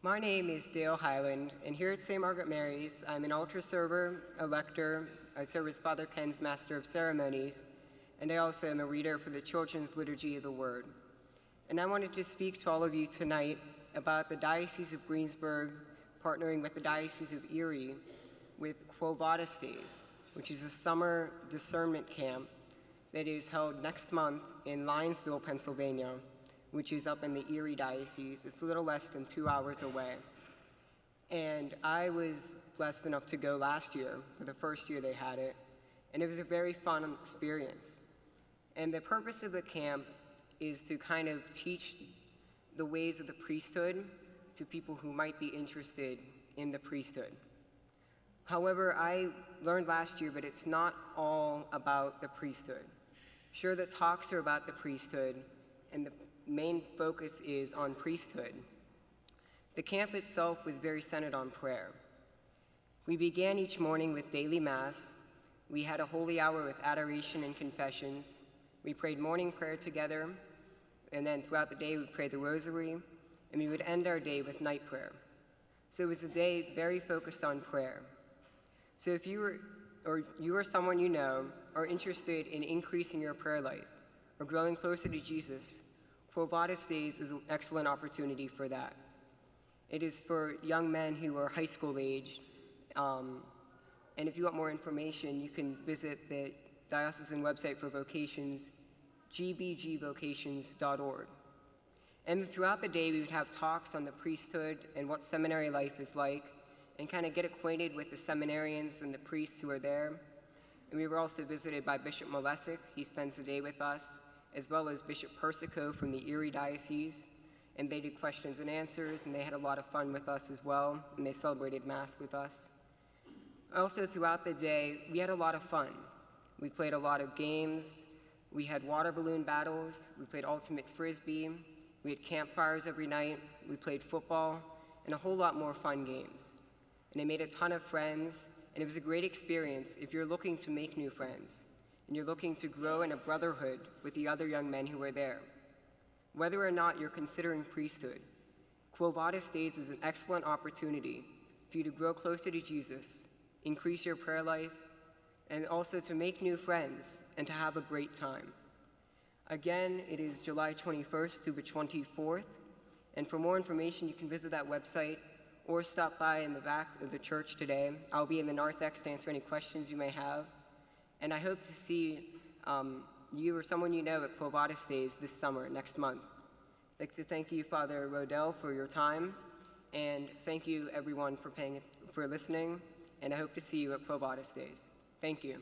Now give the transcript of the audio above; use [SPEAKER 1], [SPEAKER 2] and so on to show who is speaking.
[SPEAKER 1] My name is Dale Hyland, and here at St. Margaret Mary's, I'm an altar server, a lector, I serve as Father Ken's Master of Ceremonies, and I also am a reader for the Children's Liturgy of the Word. And I wanted to speak to all of you tonight about the Diocese of Greensburg partnering with the Diocese of Erie with Quo Vadis Days, which is a summer discernment camp that is held next month in Linesville, Pennsylvania, which is up in the Erie Diocese. It's a little less than 2 hours away. And I was blessed enough to go last year, for the first year they had it, and it was a very fun experience. And the purpose of the camp is to kind of teach the ways of the priesthood to people who might be interested in the priesthood. However, I learned last year that it's not all about the priesthood. Sure, the talks are about the priesthood, and the main focus is on priesthood. The camp itself was very centered on prayer. We began each morning with daily mass. We had a holy hour with adoration and confessions. We prayed morning prayer together, and then throughout the day we prayed the rosary, and we would end our day with night prayer. So it was a day very focused on prayer. So if you or someone you know are interested in increasing your prayer life or growing closer to Jesus, Quo Vadis Days is an excellent opportunity for that. It is for young men who are high school age, and if you want more information, you can visit the Diocesan website for vocations, gbgvocations.org. And throughout the day, we would have talks on the priesthood and what seminary life is like, and kind of get acquainted with the seminarians and the priests who are there. And we were also visited by Bishop Malesic. He spends the day with us, as well as Bishop Persico from the Erie Diocese, and they did questions and answers, and they had a lot of fun with us as well, and they celebrated Mass with us. Also, throughout the day, we had a lot of fun. We played a lot of games, we had water balloon battles, we played ultimate frisbee, we had campfires every night, we played football, and a whole lot more fun games. And I made a ton of friends, and it was a great experience if you're looking to make new friends, and you're looking to grow in a brotherhood with the other young men who were there. Whether or not you're considering priesthood, Quo Vadis Days is an excellent opportunity for you to grow closer to Jesus, increase your prayer life, and also to make new friends and to have a great time. Again, it is July 21st through the 24th, and for more information, you can visit that website or stop by in the back of the church today. I'll be in the narthex to answer any questions you may have. And I hope to see you or someone you know at Quo Vadis Days this summer, next month. I'd like to thank you, Father Rodell, for your time, and thank you, everyone, for listening, and I hope to see you at Quo Vadis Days. Thank you.